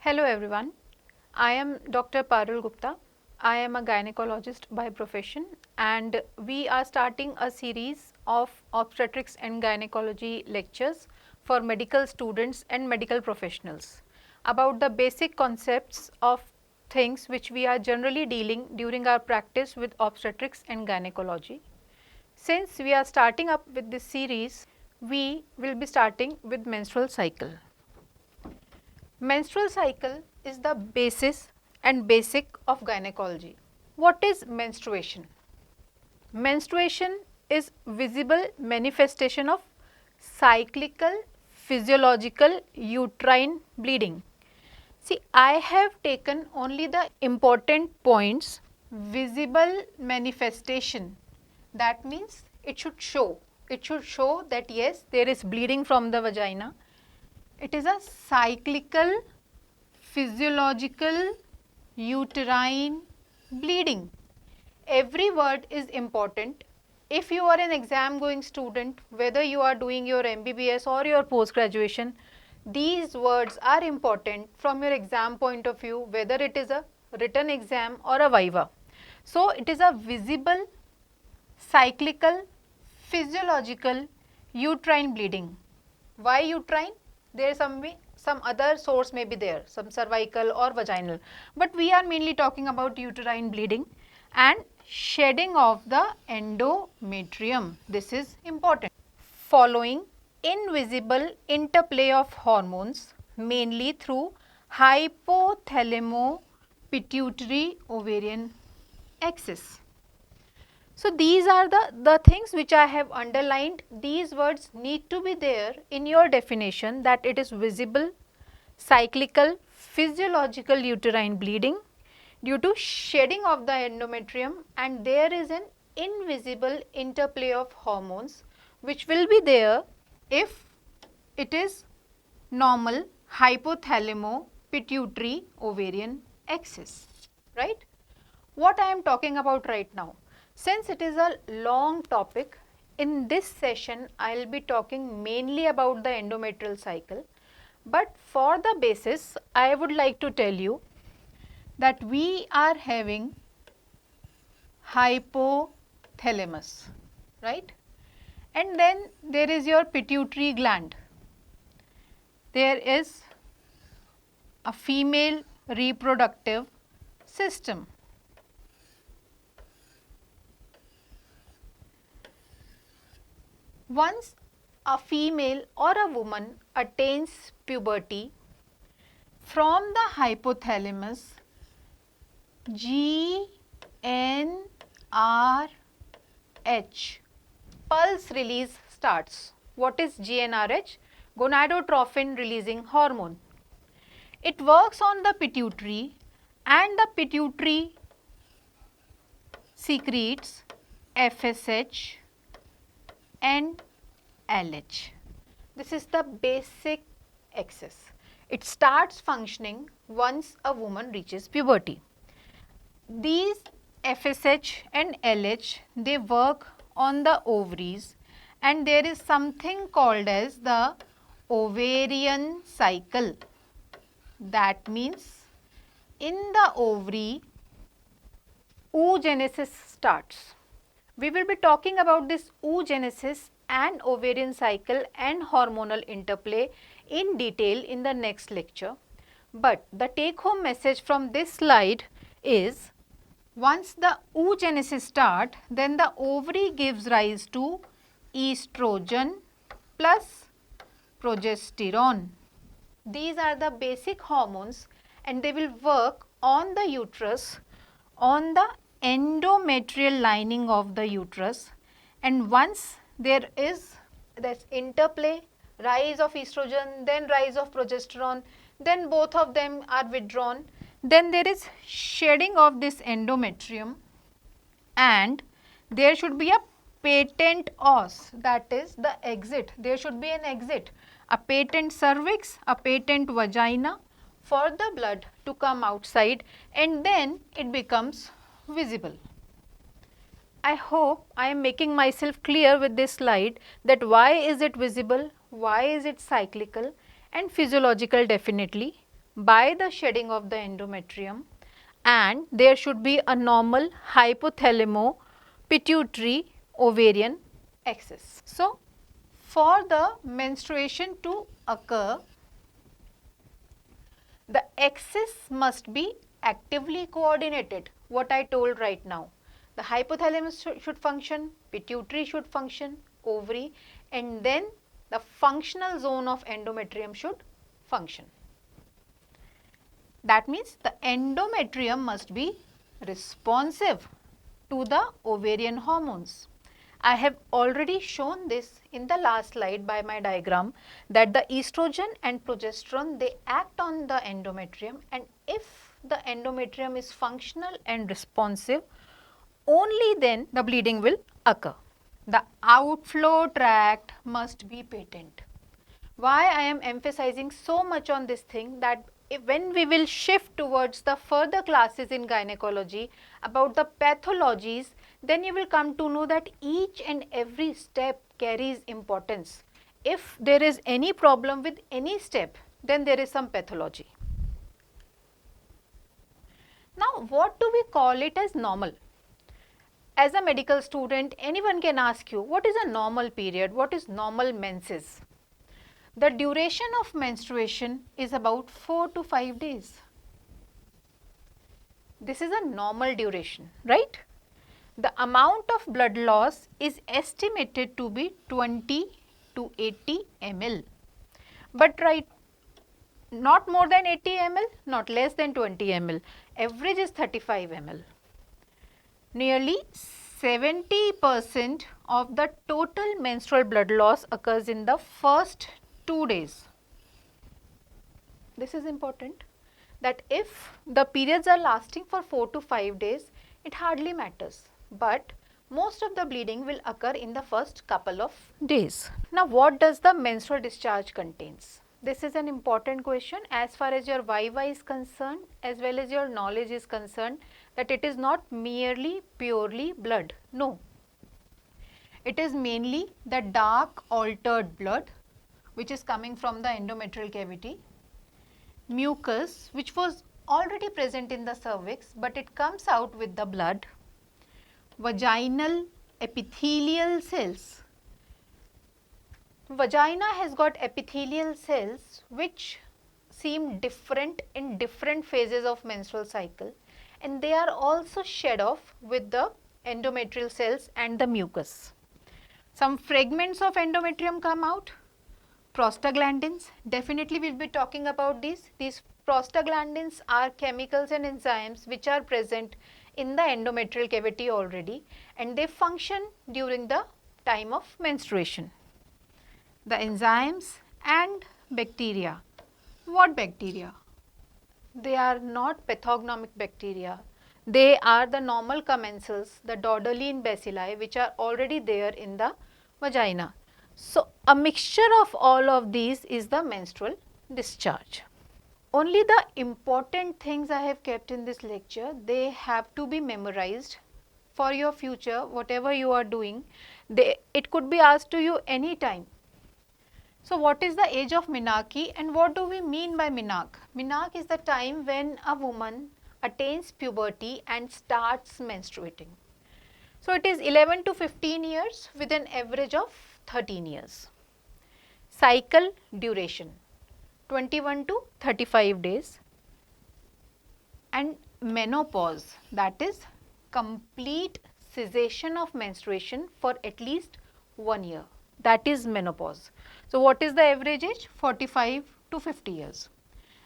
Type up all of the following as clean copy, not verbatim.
Hello everyone, I am Dr. Parul Gupta. I am a gynecologist by profession and we are starting a series of obstetrics and gynecology lectures for medical students and medical professionals about the basic concepts of things which we are generally dealing during our practice with obstetrics and gynecology. Since we are starting up with this series, we will be starting with menstrual cycle. Menstrual cycle is the basis and basic of gynecology. What is menstruation? Menstruation is visible manifestation of cyclical physiological uterine bleeding. See, I have taken only the important points. Visible manifestation, that means it should show that yes, there is bleeding from the vagina. It is a cyclical physiological uterine bleeding. Every word is important. If you are an exam going student, whether you are doing your MBBS or your post graduation, these words are important from your exam point of view, whether it is a written exam or a viva. So, it is a visible cyclical physiological uterine bleeding. Why uterine? There is some other source may be there, some cervical or vaginal, but we are mainly talking about uterine bleeding and shedding of the endometrium. This is important. Following invisible interplay of hormones mainly through hypothalamo pituitary ovarian axis. So, these are the things which I have underlined. These words need to be there in your definition, that it is visible, cyclical, physiological uterine bleeding due to shedding of the endometrium, and there is an invisible interplay of hormones which will be there if it is normal hypothalamo pituitary ovarian axis, right? What I am talking about right now? Since it is a long topic, in this session I will be talking mainly about the endometrial cycle, but for the basis I would like to tell you that we are having hypothalamus, right? And then there is your pituitary gland. There is a female reproductive system. Once a female or a woman attains puberty, from the hypothalamus, GnRH pulse release starts. What is GnRH? Gonadotrophin releasing hormone. It works on the pituitary and the pituitary secretes FSH and LH. This is the basic axis. It starts functioning once a woman reaches puberty. These FSH and LH, they work on the ovaries, and there is something called as the ovarian cycle. That means in the ovary, oogenesis starts. We will be talking about this oogenesis and ovarian cycle and hormonal interplay in detail in the next lecture. But the take home message from this slide is, once the oogenesis starts, then the ovary gives rise to estrogen plus progesterone. These are the basic hormones and they will work on the uterus, on the endometrial lining of the uterus, and once there is this interplay, rise of estrogen, then rise of progesterone, then both of them are withdrawn, then there is shedding of this endometrium and there should be a patent os, that is the exit. There should be an exit, a patent cervix, a patent vagina for the blood to come outside, and then it becomes visible. I hope I am making myself clear with this slide that why is it visible, why is it cyclical and physiological definitely. by the shedding of the endometrium, and there should be a normal hypothalamo pituitary ovarian axis. So, for the menstruation to occur, the axis must be actively coordinated, what I told right now. The hypothalamus should function, pituitary should function, ovary, and then the functional zone of endometrium should function. That means the endometrium must be responsive to the ovarian hormones. I have already shown this in the last slide by my diagram, that the estrogen and progesterone, they act on the endometrium, and if the endometrium is functional and responsive, only then the bleeding will occur. The outflow tract must be patent. Why I am emphasizing so much on this thing, that when we will shift towards the further classes in gynecology about the pathologies, then you will come to know that each and every step carries importance. If there is any problem with any step, then there is some pathology. Now, what do we call it as normal? As a medical student, anyone can ask you, what is a normal period? What is normal menses? The duration of menstruation is about 4 to 5 days. This is a normal duration, right? The amount of blood loss is estimated to be 20 to 80 ml. But right, not more than 80 ml, not less than 20 ml. Average is 35 ml. Nearly 70% of the total menstrual blood loss occurs in the first 2 days. This is important, that if the periods are lasting for 4 to 5 days, it hardly matters, but most of the bleeding will occur in the first couple of days. Now, what does the menstrual discharge contains? This is an important question as far as your Viva is concerned, as well as your knowledge is concerned, that it is not merely purely blood. No, it is mainly the dark altered blood which is coming from the endometrial cavity, mucus which was already present in the cervix but it comes out with the blood, vaginal epithelial cells. Vagina has got epithelial cells which seem different in different phases of menstrual cycle, and they are also shed off with the endometrial cells and the mucus. Some fragments of endometrium come out. Prostaglandins, definitely we will be talking about these. These prostaglandins are chemicals and enzymes which are present in the endometrial cavity already, and they function during the time of menstruation. The enzymes and bacteria. What bacteria? They are not pathognomic bacteria. They are the normal commensals, the Dodderline bacilli, which are already there in the vagina. So, a mixture of all of these is the menstrual discharge. Only the important things I have kept in this lecture, they have to be memorized for your future, whatever you are doing. It could be asked to you any time. So, what is the age of menarche and what do we mean by menarche? Menarche is the time when a woman attains puberty and starts menstruating. So, it is 11 to 15 years with an average of 13 years. Cycle duration 21 to 35 days, and menopause, that is complete cessation of menstruation for at least 1 year, that is menopause. So, what is the average age? 45 to 50 years.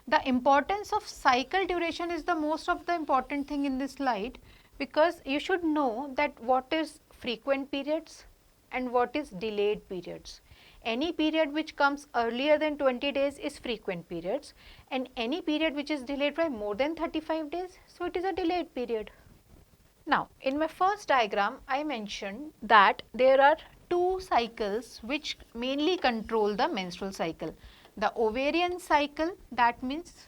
The importance of cycle duration is the most of the important thing in this slide, because you should know that what is frequent periods and what is delayed periods. Any period which comes earlier than 20 days is frequent periods, and any period which is delayed by more than 35 days, so it is a delayed period. Now, in my first diagram, I mentioned that there are 2 cycles which mainly control the menstrual cycle. The ovarian cycle, that means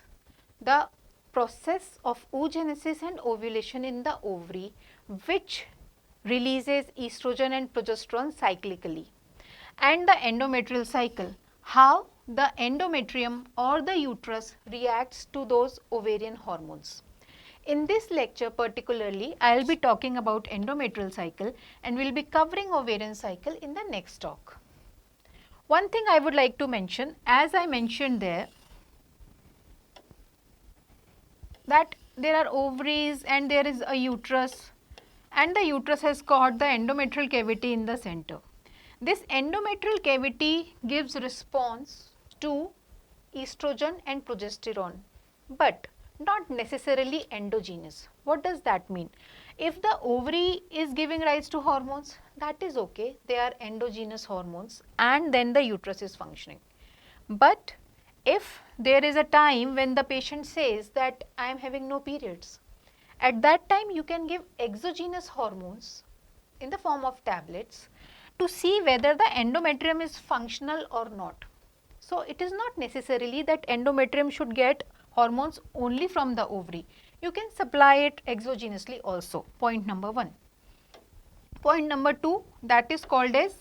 the process of oogenesis and ovulation in the ovary, which releases estrogen and progesterone cyclically, and the endometrial cycle, how the endometrium or the uterus reacts to those ovarian hormones. In this lecture particularly, I will be talking about endometrial cycle and we will be covering ovarian cycle in the next talk. One thing I would like to mention, as I mentioned there, that there are ovaries and there is a uterus, and the uterus has got the endometrial cavity in the center. This endometrial cavity gives response to estrogen and progesterone, but not necessarily endogenous. What does that mean? If the ovary is giving rise to hormones, that is okay, they are endogenous hormones and then the uterus is functioning. But if there is a time when the patient says that I am having no periods, at that time you can give exogenous hormones in the form of tablets to see whether the endometrium is functional or not. So, it is not necessarily that endometrium should get hormones only from the ovary. You can supply it exogenously also, point number 1. Point number 2, that is called as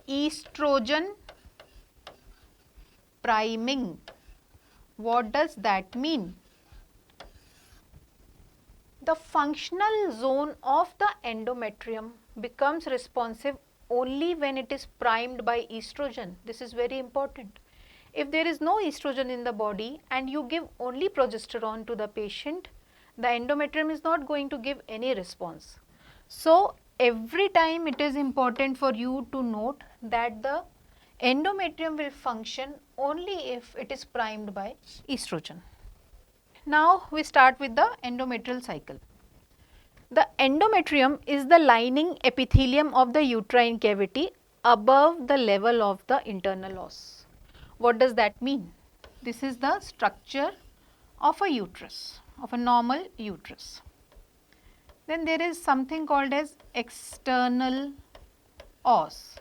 estrogen priming. What does that mean? The functional zone of the endometrium becomes responsive only when it is primed by estrogen. This is very important. If there is no estrogen in the body and you give only progesterone to the patient, the endometrium is not going to give any response. So, every time it is important for you to note that the endometrium will function only if it is primed by estrogen. Now, we start with the endometrial cycle. The endometrium is the lining epithelium of the uterine cavity above the level of the internal os. What does that mean? This is the structure of a uterus, of a normal uterus. Then there is something called as external os.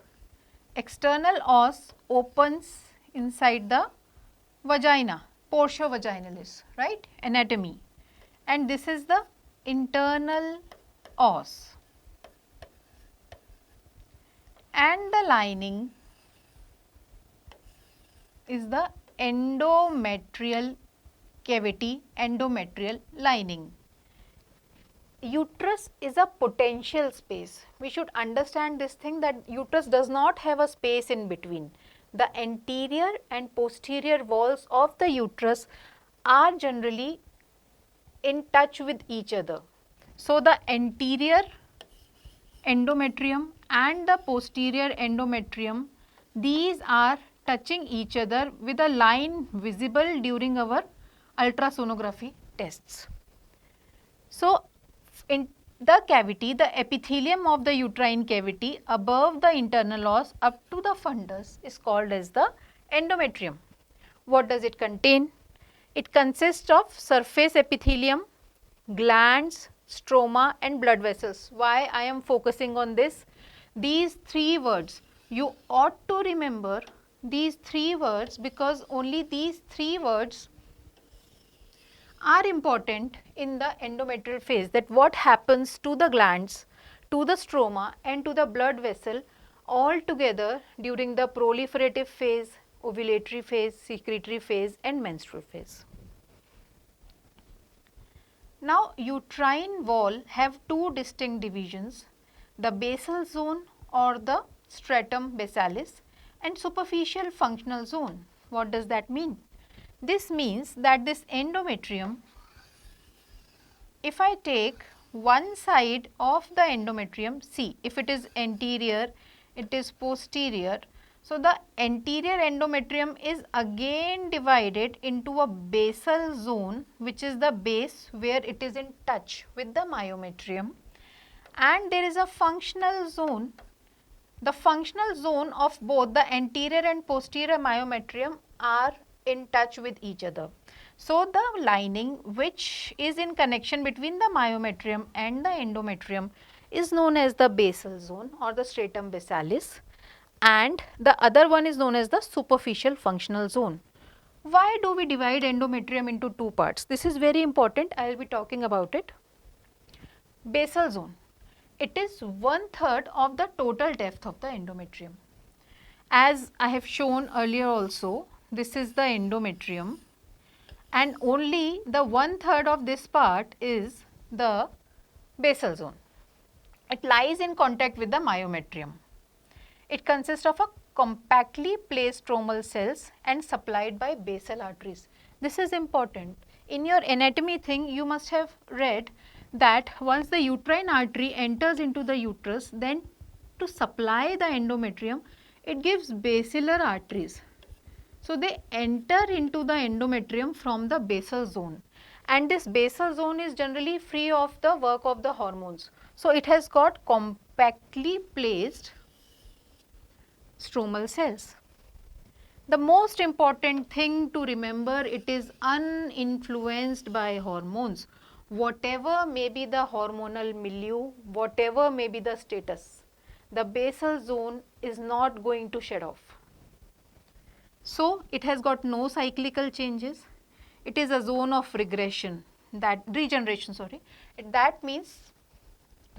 External os opens inside the vagina, portio vaginalis, right, anatomy, and this is the internal os, and the lining is the endometrial cavity, endometrial lining. Uterus is a potential space. We should understand this thing, that uterus does not have a space in between. The anterior and posterior walls of the uterus are generally in touch with each other. So, the anterior endometrium and the posterior endometrium, these are touching each other with a line visible during our ultrasonography tests. So, in the cavity, the epithelium of the uterine cavity above the internal os up to the fundus is called as the endometrium. What does it contain? It consists of surface epithelium, glands, stroma and blood vessels. Why I am focusing on this? These 3 words, you ought to remember these 3 words, because only these 3 words are important in the endometrial phase, that what happens to the glands, to the stroma and to the blood vessel all together during the proliferative phase, ovulatory phase, secretory phase and menstrual phase. Now, uterine wall have 2 distinct divisions, the basal zone or the stratum basalis and superficial functional zone. What does that mean? This means that this endometrium, if I take one side of the endometrium, see, if it is anterior, it is posterior. So, the anterior endometrium is again divided into a basal zone, which is the base where it is in touch with the myometrium, and there is a functional zone. The functional zone of both the anterior and posterior myometrium are in touch with each other. So, the lining which is in connection between the myometrium and the endometrium is known as the basal zone or the stratum basalis, and the other one is known as the superficial functional zone. Why do we divide endometrium into 2 parts? This is very important, I will be talking about it. Basal zone, it is 1/3 of the total depth of the endometrium. As I have shown earlier also, this is the endometrium, and only the 1/3 of this part is the basal zone. It lies in contact with the myometrium. It consists of a compactly placed stromal cells and supplied by basal arteries. This is important. In your anatomy thing, you must have read that once the uterine artery enters into the uterus, then to supply the endometrium, it gives basilar arteries. So, they enter into the endometrium from the basal zone, and this basal zone is generally free of the work of the hormones. So, it has got compactly placed stromal cells. The most important thing to remember, it is uninfluenced by hormones. Whatever may be the hormonal milieu, whatever may be the status, the basal zone is not going to shed off. So, it has got no cyclical changes. It is a zone of regeneration. That means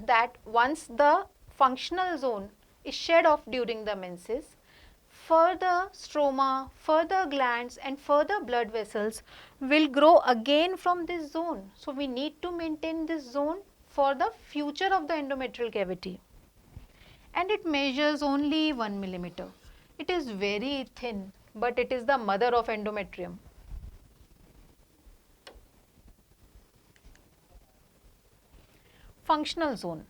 that once the functional zone is shed off during the menses, further stroma, further glands and further blood vessels will grow again from this zone. So, we need to maintain this zone for the future of the endometrial cavity, and it measures only 1 millimeter. It is very thin, but it is the mother of endometrium. Functional zone.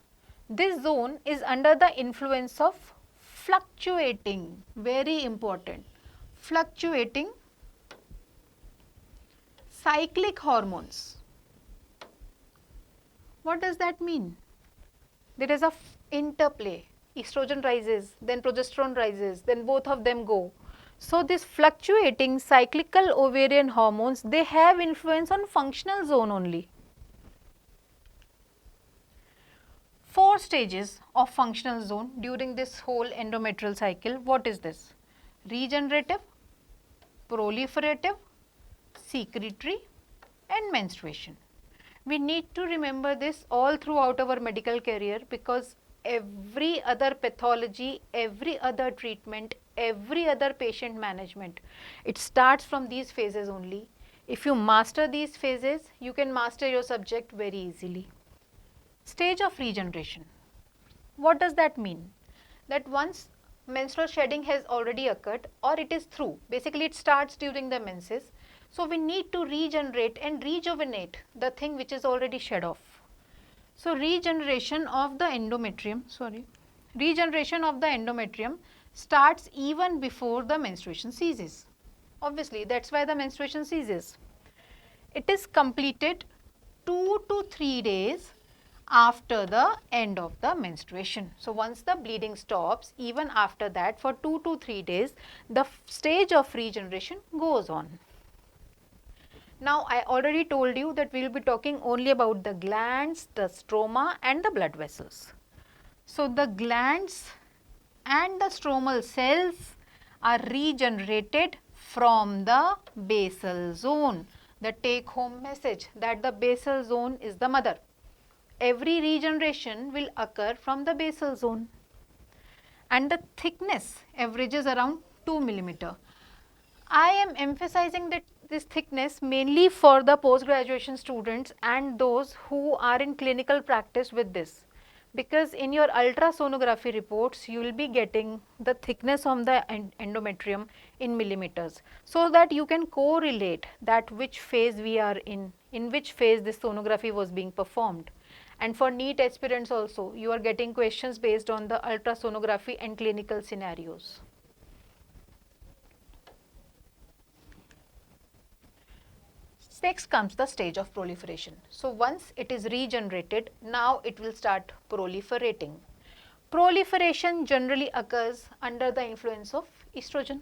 This zone is under the influence of fluctuating, very important, fluctuating cyclic hormones. What does that mean? There is a interplay. Estrogen rises, then progesterone rises, then both of them go. So, this fluctuating cyclical ovarian hormones, they have influence on functional zone only. 4 stages of functional zone during this whole endometrial cycle. What is this? Regenerative, proliferative, secretory and menstruation. We need to remember this all throughout our medical career, because every other pathology, every other treatment, every other patient management, it starts from these phases only. If you master these phases, you can master your subject very easily. Stage of regeneration. What does that mean? That once menstrual shedding has already occurred or it is through, basically it starts during the menses. So, we need to regenerate and rejuvenate the thing which is already shed off. So, regeneration of the endometrium starts even before the menstruation ceases. Obviously, that is why the menstruation ceases. It is completed 2 to 3 days after the end of the menstruation. So, once the bleeding stops, even after that for 2 to 3 days, the stage of regeneration goes on. Now, I already told you that we will be talking only about the glands, the stroma and the blood vessels. So, the glands and the stromal cells are regenerated from the basal zone. The take home message that the basal zone is the mother. Every regeneration will occur from the basal zone, and the thickness averages around 2 millimeter. I am emphasizing that this thickness mainly for the post-graduation students and those who are in clinical practice with this, because in your ultrasonography reports you will be getting the thickness of the endometrium in millimeters, so that you can correlate that which phase we are in which phase this sonography was being performed. And for NEET aspirants also, you are getting questions based on the ultrasonography and clinical scenarios. Next comes the stage of proliferation. So, once it is regenerated, now it will start proliferating. Proliferation generally occurs under the influence of estrogen.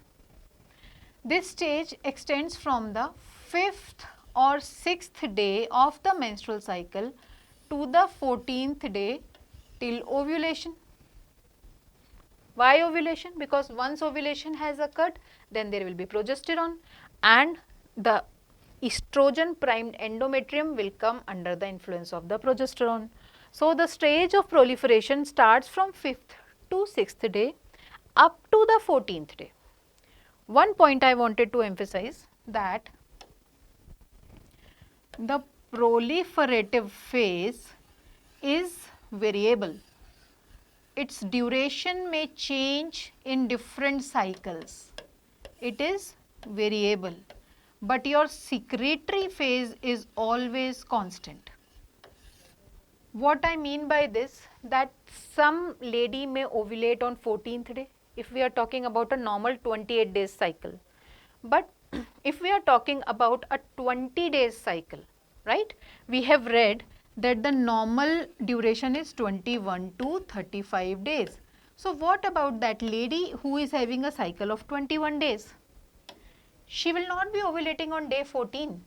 This stage extends from the 5th or 6th day of the menstrual cycle to the 14th day till ovulation. Why ovulation? Because once ovulation has occurred, then there will be progesterone and the estrogen primed endometrium will come under the influence of the progesterone. So, the stage of proliferation starts from 5th to 6th day up to the 14th day. One point I wanted to emphasize, that the proliferative phase is variable. Its duration may change in different cycles. It is variable, but your secretory phase is always constant. What I mean by this, that some lady may ovulate on 14th day if we are talking about a normal 28 days cycle. But if we are talking about a 20 days cycle, right, we have read that the normal duration is 21 to 35 days. So what about that lady who is having a cycle of 21 days? She will not be ovulating on day 14.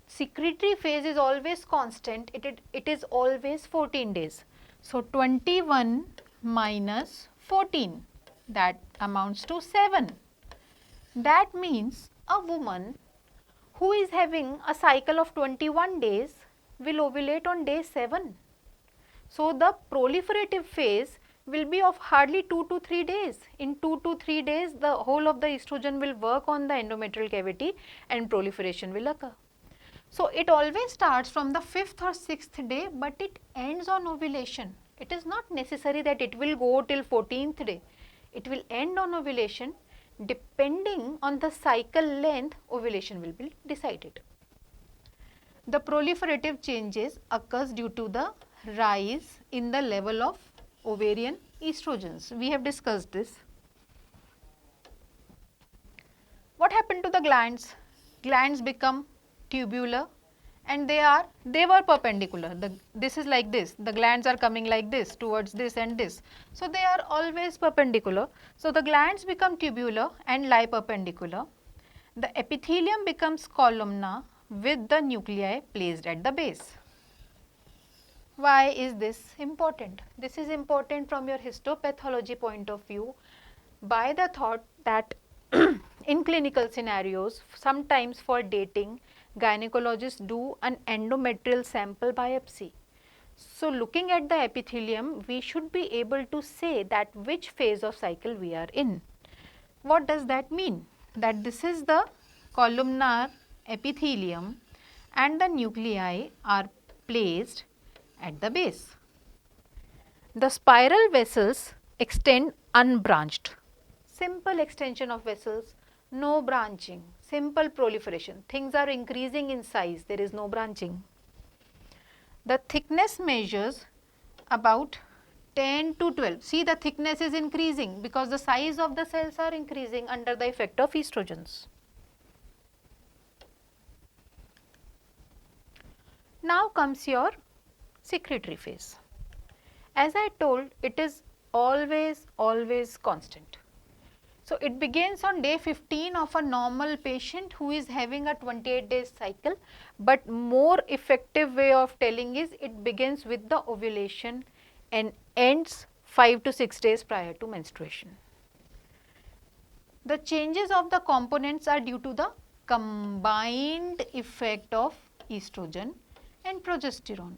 Secretory phase is always constant, it is always 14 days. So 21 minus 14, that amounts to 7. That means a woman who is having a cycle of 21 days will ovulate on day 7. So the proliferative phase will be of hardly 2 to 3 days. In 2 to 3 days, the whole of the estrogen will work on the endometrial cavity and proliferation will occur. So it always starts from the 5th or 6th day, but it ends on ovulation. It is not necessary that it will go till 14th day. It will end on ovulation. Depending on the cycle length, ovulation will be decided. The proliferative changes occurs due to the rise in the level of ovarian estrogens. We have discussed this. What happened to the glands? Glands become tubular and they were perpendicular. This is like this, the glands are coming like this towards this and this. So they are always perpendicular. So the glands become tubular and lie perpendicular. The epithelium becomes columnar with the nuclei placed at the base. Why is this important? This is important from your histopathology point of view, by the thought that in clinical scenarios, sometimes for dating, gynecologists do an endometrial sample biopsy. So looking at the epithelium, we should be able to say that which phase of cycle we are in. What does that mean? That this is the columnar epithelium and the nuclei are placed at the base. The spiral vessels extend unbranched. Simple extension of vessels, no branching, simple proliferation. Things are increasing in size, there is no branching. The thickness measures about 10 to 12. See, the thickness is increasing because the size of the cells are increasing under the effect of estrogens. Now comes your secretory phase. As I told, it is always constant. So it begins on day 15 of a normal patient who is having a 28 days cycle, but more effective way of telling is it begins with the ovulation and ends 5 to 6 days prior to menstruation. The changes of the components are due to the combined effect of estrogen and progesterone.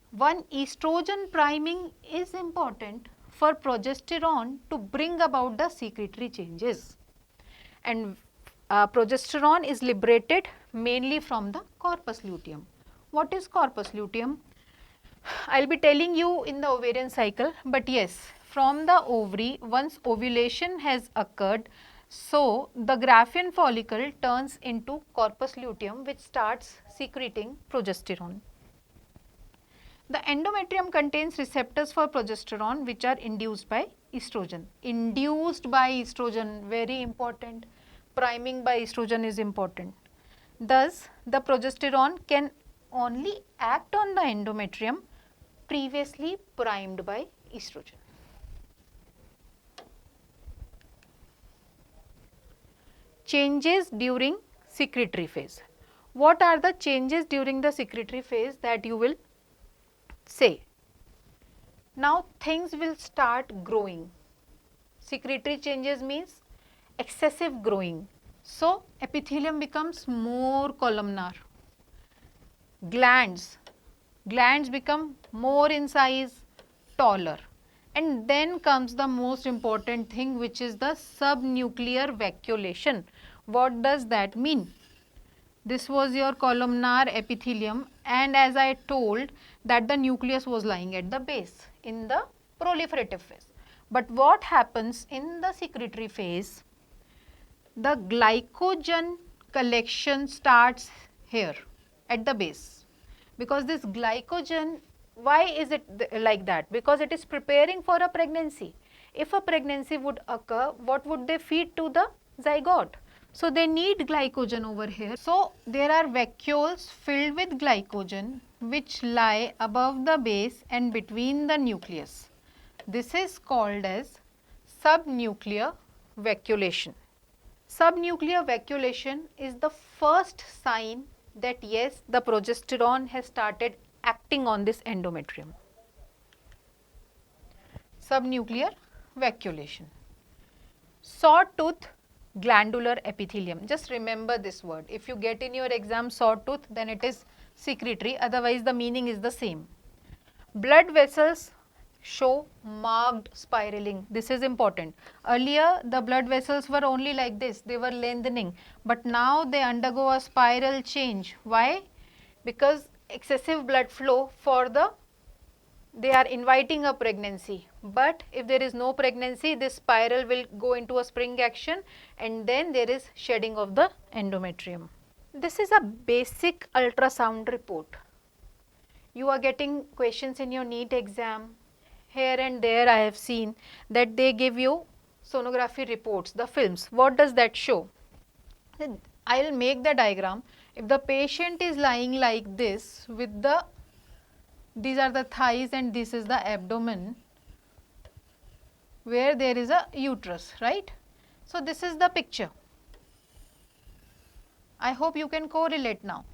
One, estrogen priming is important for progesterone to bring about the secretory changes, and progesterone is liberated mainly from the corpus luteum. What is corpus luteum? I will be telling you in the ovarian cycle, but yes, from the ovary, once ovulation has occurred, so the Graafian follicle turns into corpus luteum, which starts secreting progesterone. The endometrium contains receptors for progesterone which are induced by estrogen. Induced by estrogen, very important. Priming by estrogen is important. Thus, the progesterone can only act on the endometrium previously primed by estrogen. Changes during secretory phase. What are the changes during the secretory phase that you will say? Now things will start growing. Secretory changes means excessive growing. So epithelium becomes more columnar. Glands become more in size, taller. And then comes the most important thing, which is the subnuclear vacuolation. What does that mean? This was your columnar epithelium, and as I told that the nucleus was lying at the base in the proliferative phase. But what happens in the secretory phase? The glycogen collection starts here at the base, because this glycogen, why is it like that? Because it is preparing for a pregnancy. If a pregnancy would occur, what would they feed to the zygote? So they need glycogen over here. So there are vacuoles filled with glycogen which lie above the base and between the nucleus. This is called as subnuclear vacuolation. Subnuclear vacuolation is the first sign that yes, the progesterone has started acting on this endometrium. Subnuclear vacuolation. Sawtooth glandular epithelium. Just remember this word. If you get in your exam sawtooth, then it is secretory, otherwise the meaning is the same. Blood vessels show marked spiraling. This is important. Earlier the blood vessels were only like this, they were lengthening, but now they undergo a spiral change. Why? Because excessive blood flow they are inviting a pregnancy, but if there is no pregnancy, this spiral will go into a spring action and then there is shedding of the endometrium. This is a basic ultrasound report. You are getting questions in your NEET exam. Here and there I have seen that they give you sonography reports, the films. What does that show? I will make the diagram. If the patient is lying like this with these are the thighs and this is the abdomen where there is a uterus, right? So this is the picture. I hope you can correlate now.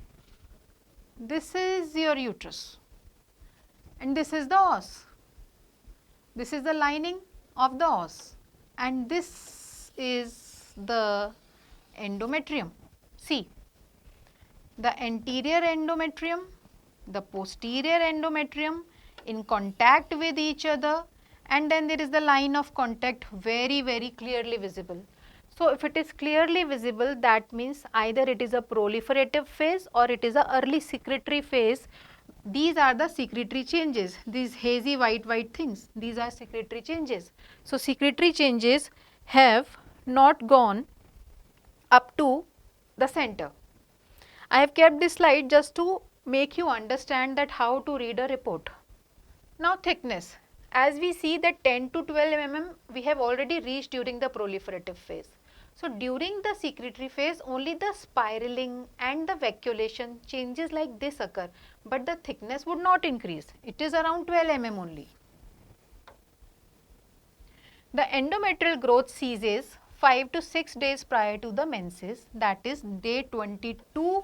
This is your uterus and this is the os. This is the lining of the os and this is the endometrium. See, the anterior endometrium, the posterior endometrium in contact with each other, and then there is the line of contact very clearly visible. So if it is clearly visible, that means either it is a proliferative phase or it is a early secretory phase. These are the secretory changes, these hazy white things, these are secretory changes. So secretory changes have not gone up to the center. I have kept this slide just to make you understand that how to read a report. Now thickness, as we see that 10 to 12 mm we have already reached during the proliferative phase. So during the secretory phase only the spiraling and the vacuolation changes like this occur, but the thickness would not increase. It is around 12 mm only. The endometrial growth ceases 5 to 6 days prior to the menses, that is day 22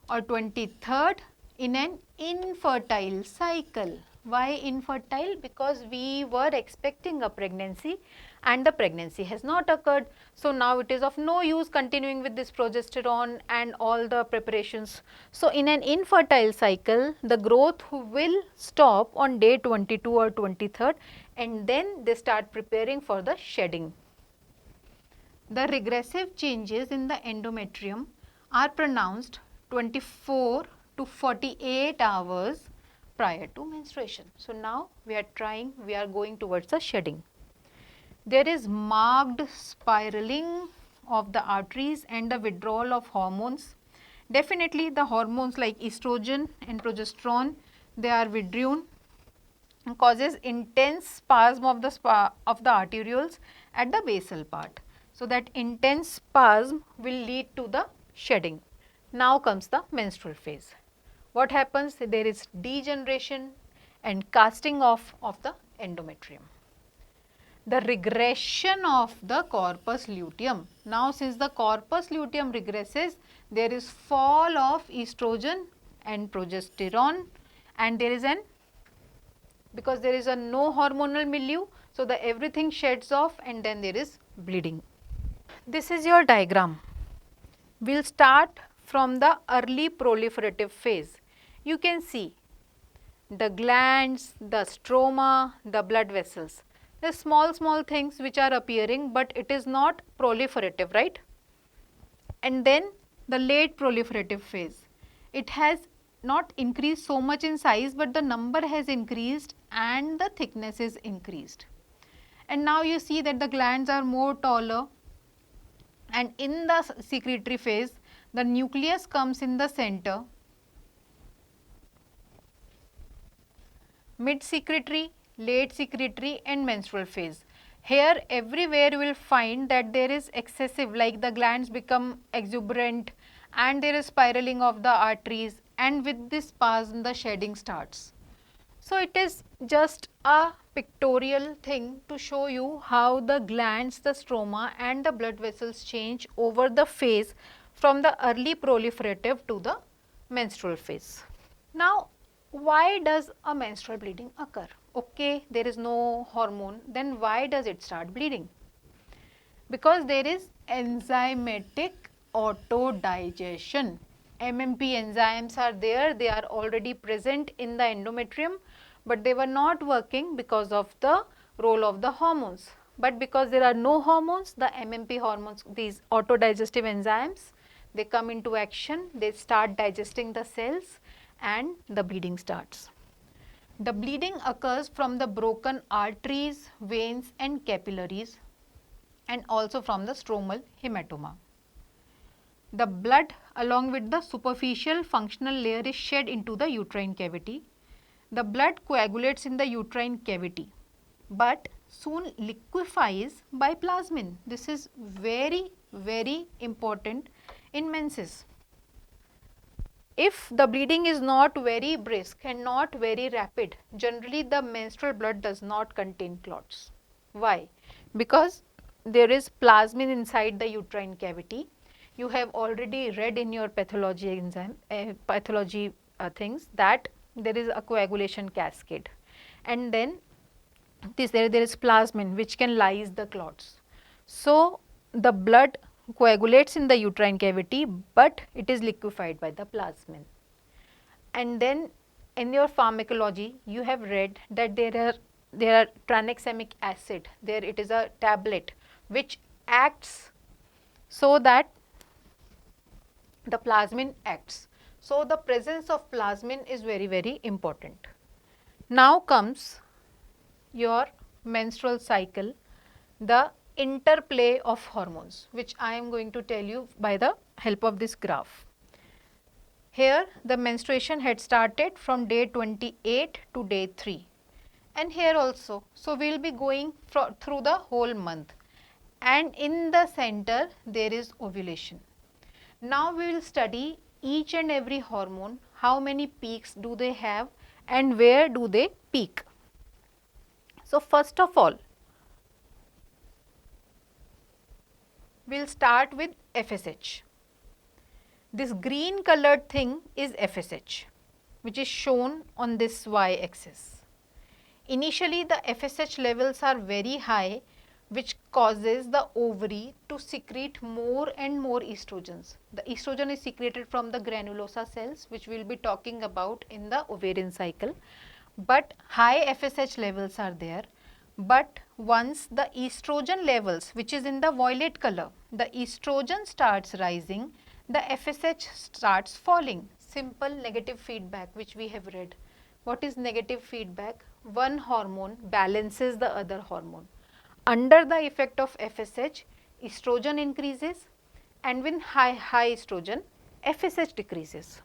or 23rd in an infertile cycle. Why infertile? Because we were expecting a pregnancy and the pregnancy has not occurred. So now it is of no use continuing with this progesterone and all the preparations. So in an infertile cycle, the growth will stop on day 22 or 23rd and then they start preparing for the shedding. The regressive changes in the endometrium are pronounced 24 to 48 hours prior to menstruation. So now we are going towards the shedding. There is marked spiraling of the arteries and the withdrawal of hormones. Definitely the hormones like estrogen and progesterone, they are withdrawn and causes intense spasm of the arterioles at the basal part. So that intense spasm will lead to the shedding. Now comes the menstrual phase. What happens? There is degeneration and casting off of the endometrium. The regression of the corpus luteum. Now since the corpus luteum regresses, there is fall of estrogen and progesterone and there is because there is a no hormonal milieu, so the everything sheds off and then there is bleeding. This is your diagram. We will start from the early proliferative phase. You can see the glands, the stroma, the blood vessels. The small things which are appearing, but it is not proliferative, right? And then the late proliferative phase. It has not increased so much in size, but the number has increased and the thickness is increased. And now you see that the glands are more taller, and in the secretory phase, the nucleus comes in the center. Mid secretory, late secretory and menstrual phase. Here everywhere you will find that there is excessive, like the glands become exuberant and there is spiraling of the arteries, and with this spasm the shedding starts. So it is just a pictorial thing to show you how the glands, the stroma and the blood vessels change over the phase from the early proliferative to the menstrual phase. Now, why does a menstrual bleeding occur? Okay, there is no hormone, then why does it start bleeding? Because there is enzymatic autodigestion. MMP enzymes are there, they are already present in the endometrium, but they were not working because of the role of the hormones. But because there are no hormones, the MMP hormones, these autodigestive enzymes, they come into action, they start digesting the cells and the bleeding starts. The bleeding occurs from the broken arteries, veins and capillaries, and also from the stromal hematoma. The blood along with the superficial functional layer is shed into the uterine cavity. The blood coagulates in the uterine cavity, but soon liquefies by plasmin. This is very important in menses. If the bleeding is not very brisk and not very rapid, generally the menstrual blood does not contain clots. Why? Because there is plasmin inside the uterine cavity. You have already read in your pathology things that there is a coagulation cascade, and then there is plasmin which can lyse the clots. So the blood coagulates in the uterine cavity, but it is liquefied by the plasmin. And then in your pharmacology you have read that there are tranexamic acid, there it is a tablet which acts so that the plasmin acts. So the presence of plasmin is very important. Now comes your menstrual cycle, the interplay of hormones, which I am going to tell you by the help of this graph. Here the menstruation had started from day 28 to day 3, and here also. So we will be going through the whole month, and in the center there is ovulation. Now we will study each and every hormone, how many peaks do they have and where do they peak. So first of all, we will start with FSH. This green colored thing is FSH, which is shown on this y axis. Initially the FSH levels are very high, which causes the ovary to secrete more and more estrogens. The estrogen is secreted from the granulosa cells, which we will be talking about in the ovarian cycle. But high FSH levels are there. But once the estrogen levels, which is in the violet color, the estrogen starts rising, the FSH starts falling. Simple negative feedback which we have read. What is negative feedback? One hormone balances the other hormone. Under the effect of FSH, estrogen increases, and with high estrogen, FSH decreases.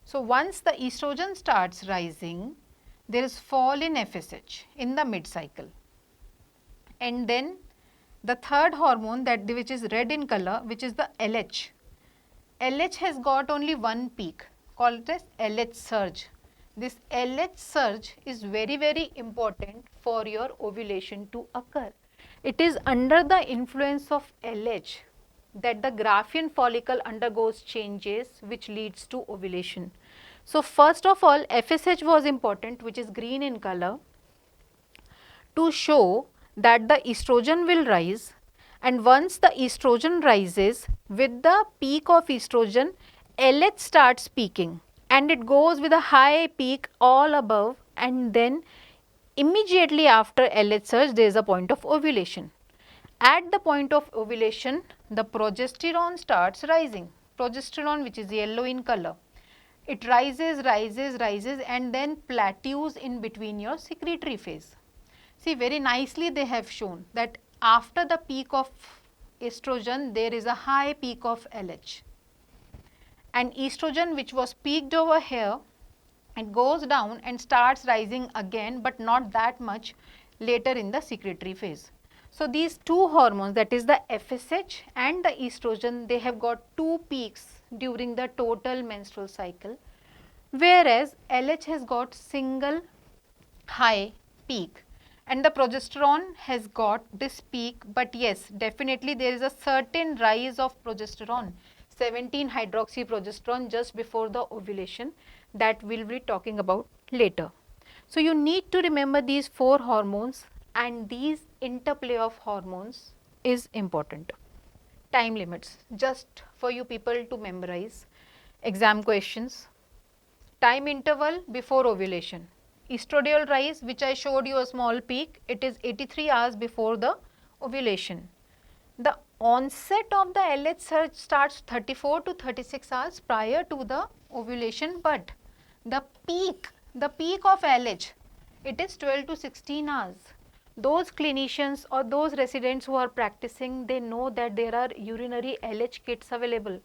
So once the estrogen starts rising, there is fall in FSH in the mid cycle. And then the third hormone, that which is red in color, which is the LH. LH has got only one peak, called as LH surge. This LH surge is very important for your ovulation to occur. It is under the influence of LH that the Graafian follicle undergoes changes which leads to ovulation. So first of all, FSH was important, which is green in color, to show that the estrogen will rise, and once the estrogen rises, with the peak of estrogen, LH starts peaking and it goes with a high peak all above, and then immediately after LH surge there is a point of ovulation. At the point of ovulation, the progesterone starts rising, progesterone which is yellow in color. It rises, rises, rises, and then plateaus in between your secretory phase. See, very nicely they have shown that after the peak of estrogen there is a high peak of LH, and estrogen which was peaked over here, it goes down and starts rising again, but not that much later in the secretory phase. So these two hormones, that is the FSH and the estrogen, they have got two peaks during the total menstrual cycle, whereas LH has got single high peak and the progesterone has got this peak. But yes, definitely there is a certain rise of progesterone, 17 hydroxyprogesterone, just before the ovulation, that we'll be talking about later. So you need to remember these four hormones, and these interplay of hormones is important. Time limits, just for you people to memorize. Exam questions. Time interval before ovulation. Estradiol rise, which I showed you a small peak, it is 83 hours before the ovulation. The onset of the LH surge starts 34 to 36 hours prior to the ovulation, but the peak of LH, it is 12 to 16 hours. Those clinicians or those residents who are practicing, they know that there are urinary LH kits available.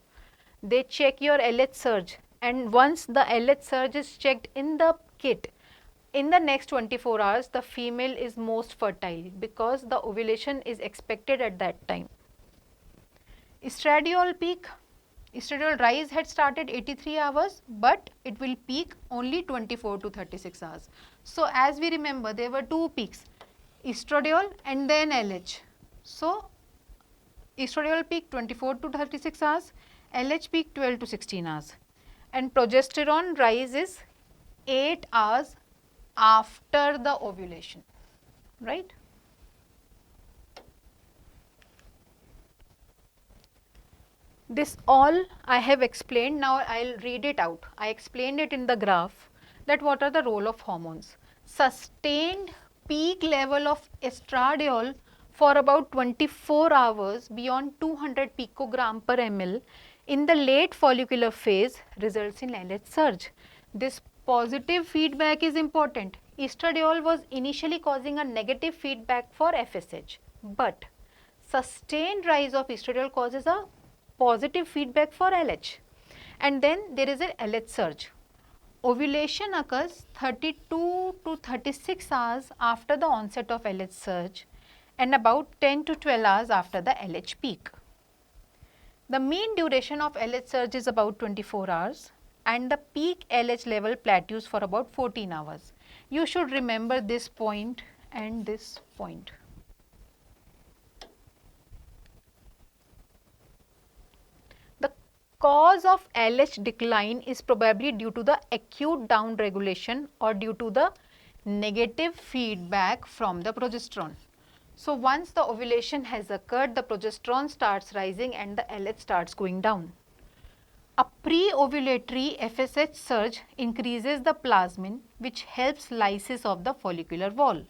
They check your LH surge, and once the LH surge is checked in the kit, in the next 24 hours the female is most fertile because the ovulation is expected at that time. Estradiol peak, estradiol rise had started 83 hours, but it will peak only 24 to 36 hours. So as we remember, there were two peaks, estradiol and then LH. So estradiol peak 24 to 36 hours, LH peak 12 to 16 hours, and progesterone rise is 8 hours after the ovulation, right? This all I have explained. Now I'll read it out. I explained it in the graph, that what are the role of hormones. Sustained peak level of estradiol for about 24 hours beyond 200 picogram per ml in the late follicular phase results in LH surge. This positive feedback is important. Estradiol was initially causing a negative feedback for FSH, but sustained rise of estradiol causes a positive feedback for LH, and then there is a LH surge. Ovulation occurs 32 to 36 hours after the onset of LH surge and about 10 to 12 hours after the LH peak. The mean duration of LH surge is about 24 hours and the peak LH level plateaus for about 14 hours. You should remember this point and this point. The cause of LH decline is probably due to the acute down regulation or due to the negative feedback from the progesterone. So once the ovulation has occurred, the progesterone starts rising and the LH starts going down. A pre-ovulatory FSH surge increases the plasmin, which helps lysis of the follicular wall,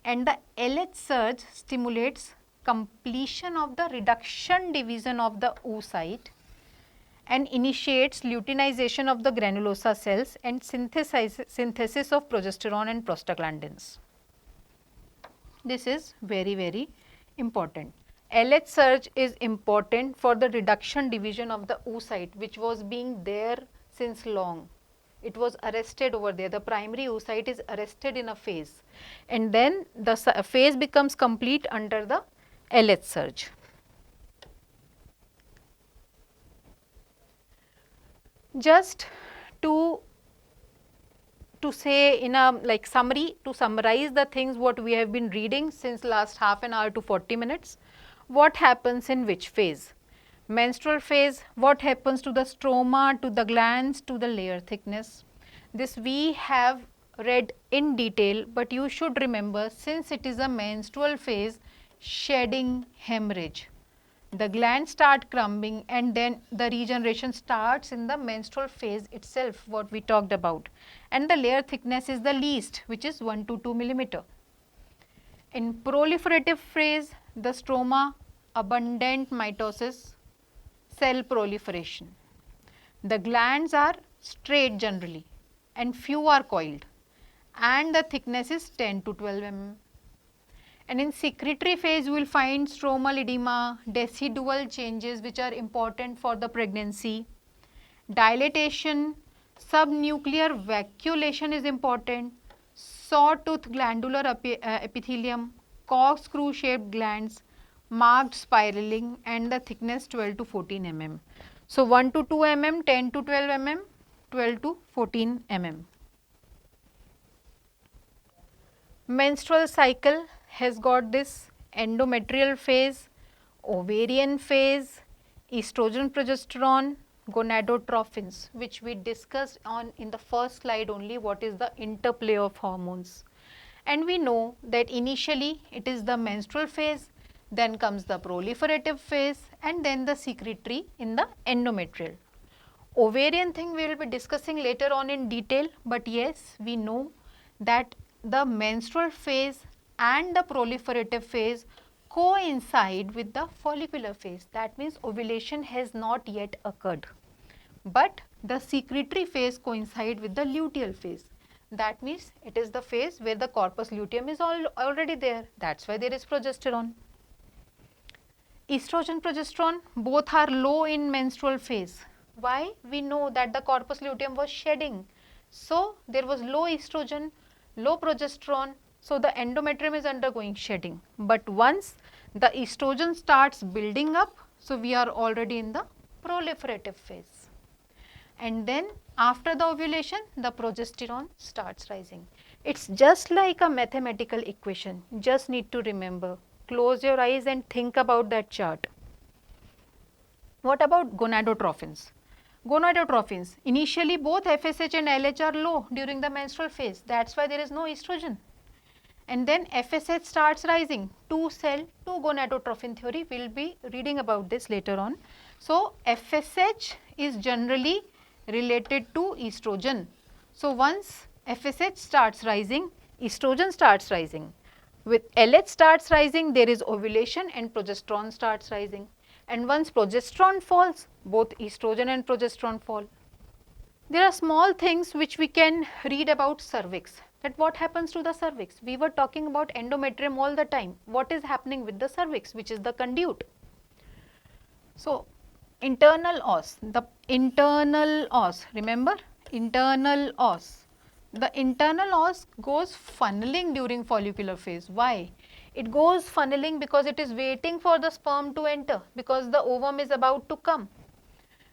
and the LH surge stimulates completion of the reduction division of the oocyte and initiates luteinization of the granulosa cells and synthesis of progesterone and prostaglandins. This is very, very important. LH surge is important for the reduction division of the oocyte, which was being there since long. It was arrested over there. The primary oocyte is arrested in a phase, and then the phase becomes complete under the LH surge. Just to say in a summary, to summarize the things what we have been reading since last half an hour to 40 minutes, what happens in which phase? Menstrual phase, what happens to the stroma, to the glands, to the layer thickness? This we have read in detail, but you should remember, since it is a menstrual phase, shedding, hemorrhage. The glands start crumbling and then the regeneration starts in the menstrual phase itself, what we talked about. And the layer thickness is the least, which is 1 to 2 millimeter. In proliferative phase, the stroma, abundant mitosis, cell proliferation. The glands are straight generally and few are coiled and the thickness is 10 to 12 mm. And in secretory phase, you will find stromal edema, decidual changes which are important for the pregnancy, dilatation, subnuclear vacuolation is important, sawtooth glandular epithelium, corkscrew shaped glands, marked spiraling and the thickness 12 to 14 mm. So, 1 to 2 mm, 10 to 12 mm, 12 to 14 mm. Menstrual cycle has got this endometrial phase, ovarian phase, estrogen, progesterone, gonadotrophins, which we discussed on in the first slide only, what is the interplay of hormones. And we know that initially it is the menstrual phase, then comes the proliferative phase and then the secretory in the endometrial. Ovarian thing we will be discussing later on in detail, but yes, we know that the menstrual phase and the proliferative phase coincide with the follicular phase. That means ovulation has not yet occurred, but the secretory phase coincides with the luteal phase. That means it is the phase where the corpus luteum is already there. That is why there is progesterone. Estrogen, progesterone both are low in menstrual phase. Why? We know that the corpus luteum was shedding. So, there was low estrogen, low progesterone. So, the endometrium is undergoing shedding. But once the estrogen starts building up, so we are already in the proliferative phase. And then after the ovulation, the progesterone starts rising. It's just like a mathematical equation. You just need to remember. Close your eyes and think about that chart. What about gonadotrophins? Gonadotrophins, initially both FSH and LH are low during the menstrual phase. That is why there is no estrogen. And then FSH starts rising, 2-cell, 2-gonadotrophin theory. We will be reading about this later on. So, FSH is generally related to estrogen. So, once FSH starts rising, estrogen starts rising. With LH starts rising, there is ovulation and progesterone starts rising. And once progesterone falls, both estrogen and progesterone fall. There are small things which we can read about cervix. That what happens to the cervix? We were talking about endometrium all the time. What is happening with the cervix, which is the conduit? So, internal os, the internal os, remember internal os. The internal os goes funneling during follicular phase. Why? It goes funneling because it is waiting for the sperm to enter, because the ovum is about to come.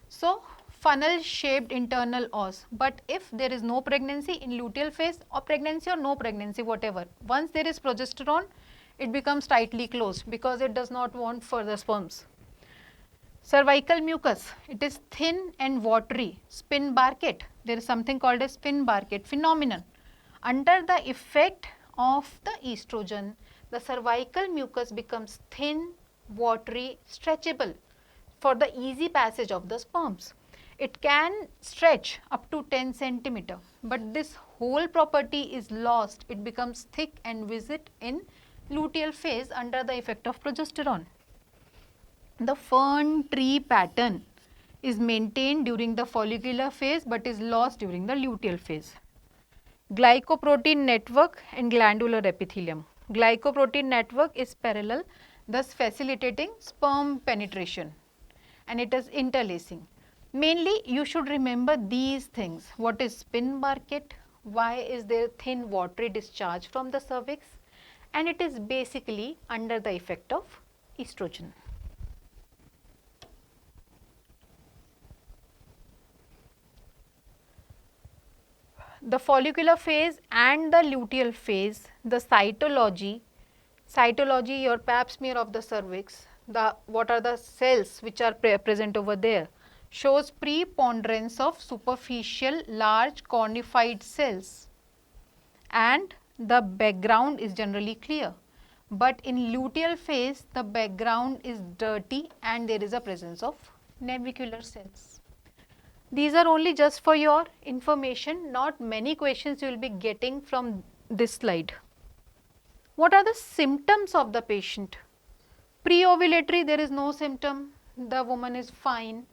So, funnel shaped internal os. But if there is no pregnancy in luteal phase, or pregnancy or no pregnancy, whatever, once there is progesterone, it becomes tightly closed because it does not want further sperms. Cervical mucus, it is thin and watery, spin barkate. There is something called a spin barkate phenomenon. Under the effect of the estrogen, the cervical mucus becomes thin, watery, stretchable for the easy passage of the sperms. It can stretch up to 10 centimeter, but this whole property is lost. It becomes thick and viscid in luteal phase under the effect of progesterone. The fern tree pattern is maintained during the follicular phase but is lost during the luteal phase. Glycoprotein network and glandular epithelium. Glycoprotein network is parallel, thus facilitating sperm penetration, and it is interlacing. Mainly you should remember these things. What is spin barkate? Why is there thin watery discharge from the cervix? And it is basically under the effect of estrogen. The follicular phase and the luteal phase, the cytology, your pap smear of the cervix, what are the cells which are present over there, shows preponderance of superficial large cornified cells, and the background is generally clear. but in luteal phase the background is dirty and there is a presence of navicular cells. These are only just for your information, not many questions you will be getting from this slide. What are the symptoms of the patient? Pre-ovulatory there is no symptom, the woman is fine.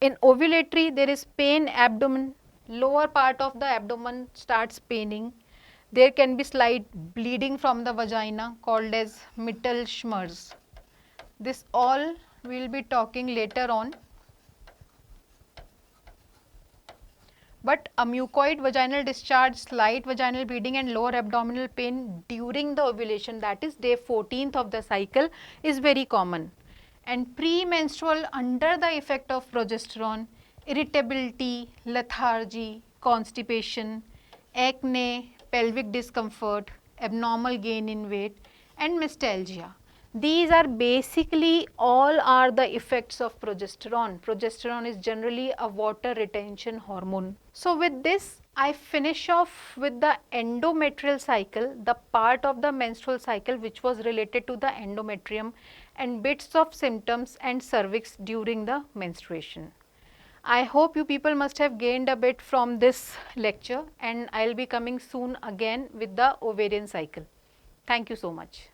In ovulatory there is pain abdomen, lower part of the abdomen starts paining. There can be slight bleeding from the vagina called as Mittelschmerz. This all we will be talking later on. But a mucoid vaginal discharge, slight vaginal bleeding and lower abdominal pain during the ovulation, that is day 14th of the cycle, is very common. And premenstrual under the effect of progesterone, irritability, lethargy, constipation, acne, pelvic discomfort, abnormal gain in weight and mestalgia. These are basically all are the effects of progesterone. Progesterone is generally a water retention hormone. So with this I finish off with the endometrial cycle, the part of the menstrual cycle which was related to the endometrium and bits of symptoms and cervix during the menstruation. I hope you people must have gained a bit from this lecture, and I will be coming soon again with the ovarian cycle. Thank you so much.